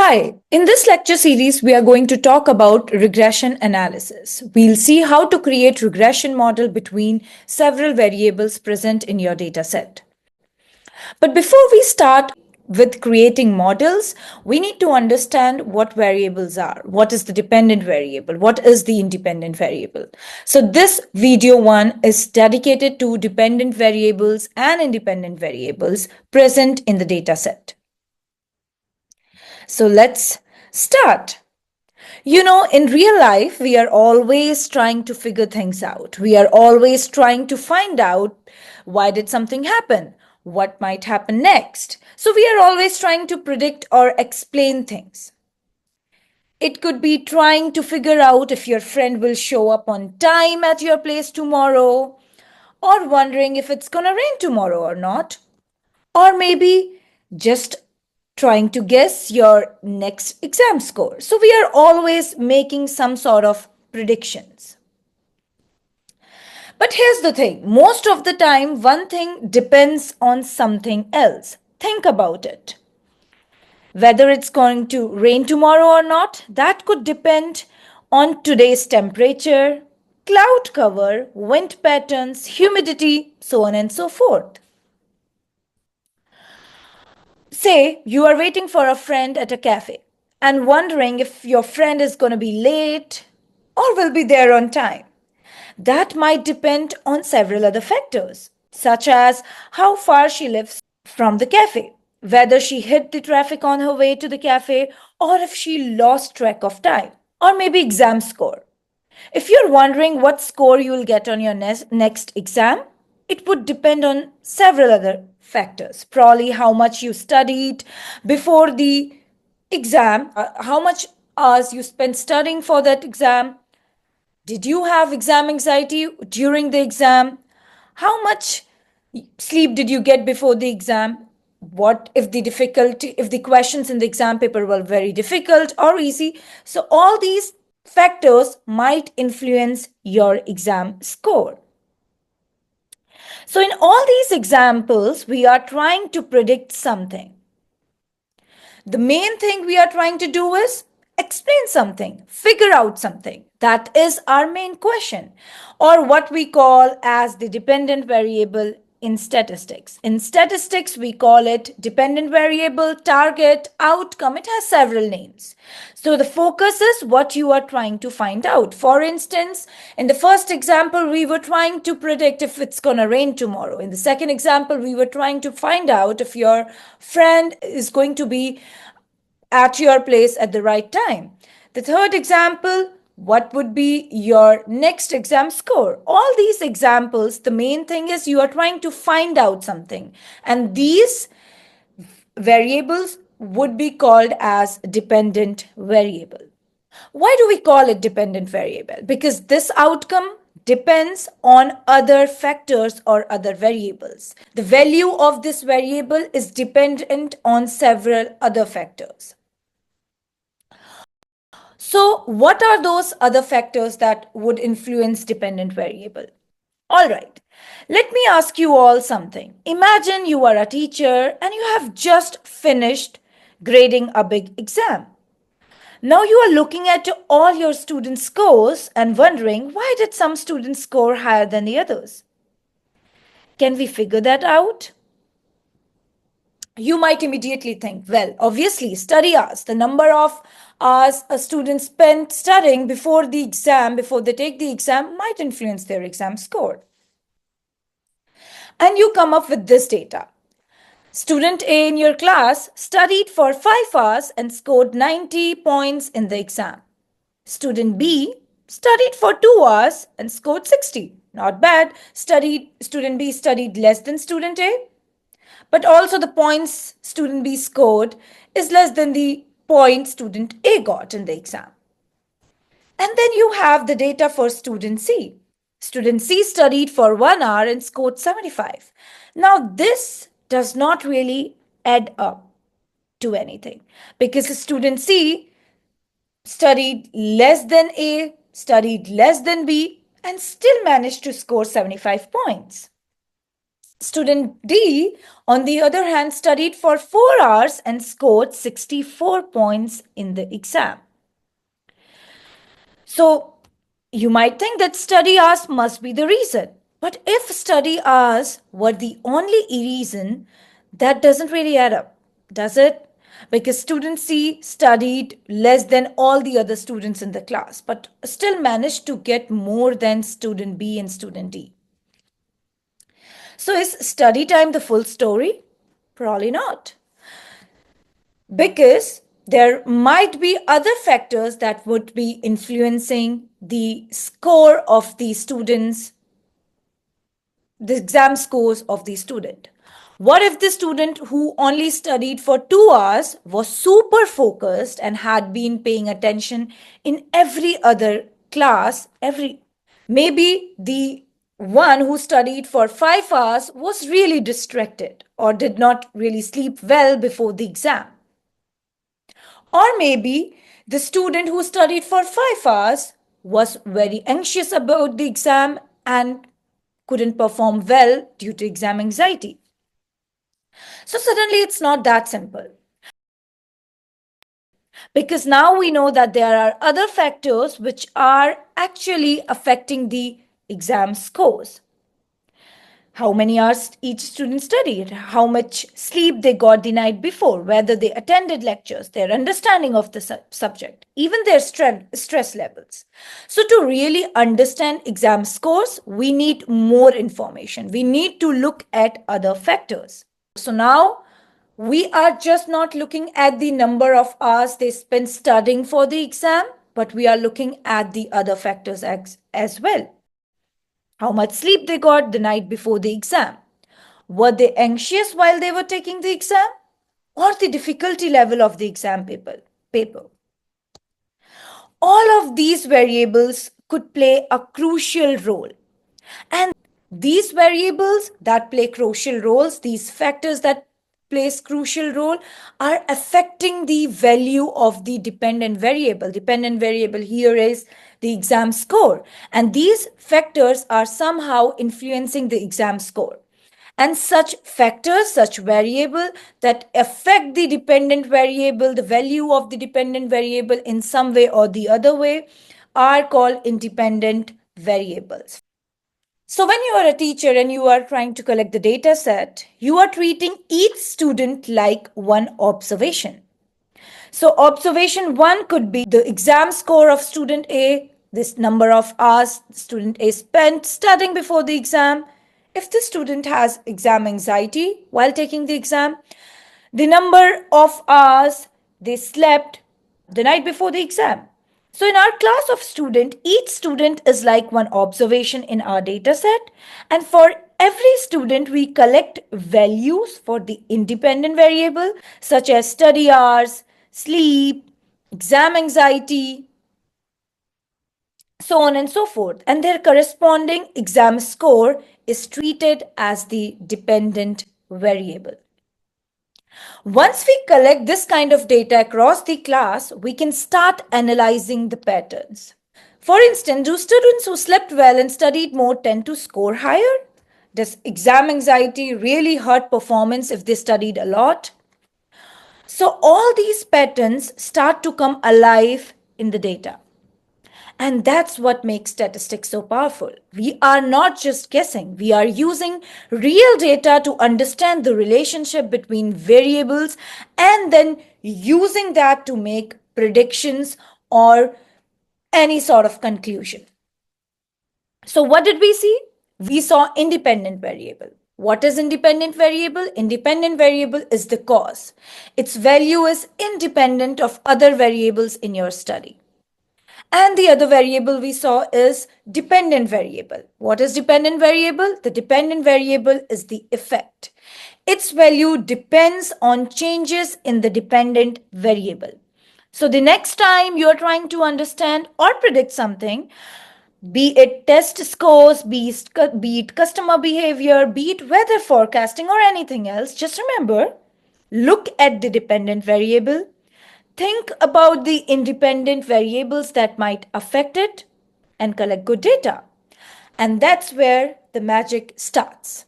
Hi, in this lecture series, we are going to talk about regression analysis. We'll see how to create regression model between several variables present in your data set. But before we start with creating models, we need to understand what variables are. What is the dependent variable? What is the independent variable? So this video one is dedicated to dependent variables and independent variables present in the data set. So let's start. In real life, we are always trying to figure things out. We are always trying to find out why did something happen? What might happen next? So we are always trying to predict or explain things. It could be trying to figure out if your friend will show up on time at your place tomorrow, or wondering if it's gonna rain tomorrow or not, or maybe just trying to guess your next exam score. So we are always making some sort of predictions. But here's the thing, most of the time, one thing depends on something else. Think about it. Whether it's going to rain tomorrow or not, that could depend on today's temperature, cloud cover, wind patterns, humidity, so on and so forth. Say you are waiting for a friend at a cafe and wondering if your friend is going to be late or will be there on time. That might depend on several other factors, such as how far she lives from the cafe, whether she hit the traffic on her way to the cafe, or if she lost track of time, or maybe exam score. If you're wondering what score you will get on your next exam, it would depend on several other factors. Probably how much you studied before the exam, how much hours you spent studying for that exam. Did you have exam anxiety during the exam? How much sleep did you get before the exam? What if the questions in the exam paper were very difficult or easy? So all these factors might influence your exam score. So in all these examples, we are trying to predict something. The main thing we are trying to do is explain something, figure out something. That is our main question, or what we call as the dependent variable in statistics. In statistics, we call it dependent variable, target, outcome. It has several names. So the focus is what you are trying to find out. For instance, in the first example, we were trying to predict if it's going to rain tomorrow. In the second example, we were trying to find out if your friend is going to be at your place at the right time. The third example, what would be your next exam score? All these examples, the main thing is you are trying to find out something. And these variables would be called as dependent variable. Why do we call it dependent variable? Because this outcome depends on other factors or other variables. The value of this variable is dependent on several other factors. So what are those other factors that would influence dependent variable? All right, let me ask you all something. Imagine you are a teacher and you have just finished grading a big exam. Now you are looking at all your student scores and wondering why did some students score higher than the others? Can we figure that out? You might immediately think, well, obviously, study hours, the number of hours a student spent studying before the exam, before they take the exam, might influence their exam score. And you come up with this data. Student A in your class studied for 5 hours and scored 90 points in the exam. Student B studied for 2 hours and scored 60. Not bad. Student B studied less than student A. But also the points student B scored is less than the point student A got in the exam. And then you have the data for student C. Student C studied for 1 hour and scored 75. Now this does not really add up to anything because student C studied less than A, studied less than B, and still managed to score 75 points. Student D, on the other hand, studied for 4 hours and scored 64 points in the exam. So you might think that study hours must be the reason. But if study hours were the only reason, that doesn't really add up, does it? Because student C studied less than all the other students in the class, but still managed to get more than student B and student D. So is study time the full story? Probably not. Because there might be other factors that would be influencing the score of the students, the exam scores of the student. What if the student who only studied for 2 hours was super focused and had been paying attention in every other class? Maybe the one who studied for 5 hours was really distracted or did not really sleep well before the exam. Or maybe the student who studied for 5 hours was very anxious about the exam and couldn't perform well due to exam anxiety. So suddenly it's not that simple. Because now we know that there are other factors which are actually affecting the exam scores. How many hours each student studied, how much sleep they got the night before, whether they attended lectures, their understanding of the subject, even their stress levels. So, to really understand exam scores, we need more information. We need to look at other factors. So, now we are just not looking at the number of hours they spend studying for the exam, but we are looking at the other factors as well. How much sleep they got the night before the exam. Were they anxious while they were taking the exam? Or the difficulty level of the exam paper. All of these variables could play a crucial role. And these variables that play crucial roles, these factors that plays crucial role are affecting the value of the dependent variable. Dependent variable here is the exam score. And these factors are somehow influencing the exam score. And such factors, such variable that affect the dependent variable, the value of the dependent variable in some way or the other way, are called independent variables. So when you are a teacher and you are trying to collect the data set, you are treating each student like one observation. So observation 1 could be the exam score of student A, this number of hours student A spent studying before the exam. If the student has exam anxiety while taking the exam, the number of hours they slept the night before the exam. So in our class of student, each student is like one observation in our data set. And for every student, we collect values for the independent variable such as study hours, sleep, exam anxiety, so on and so forth. And their corresponding exam score is treated as the dependent variable. Once we collect this kind of data across the class, we can start analyzing the patterns. For instance, do students who slept well and studied more tend to score higher? Does exam anxiety really hurt performance if they studied a lot? So, all these patterns start to come alive in the data. And that's what makes statistics so powerful. We are not just guessing, we are using real data to understand the relationship between variables and then using that to make predictions or any sort of conclusion. So, what did we see? We saw independent variable. What is independent variable? Independent variable is the cause. Its value is independent of other variables in your study. And the other variable we saw is dependent variable. What is dependent variable? The dependent variable is the effect. Its value depends on changes in the dependent variable. So the next time you're trying to understand or predict something, be it test scores, be it customer behavior, be it weather forecasting or anything else, just remember, look at the dependent variable. Think about the independent variables that might affect it and collect good data. And that's where the magic starts.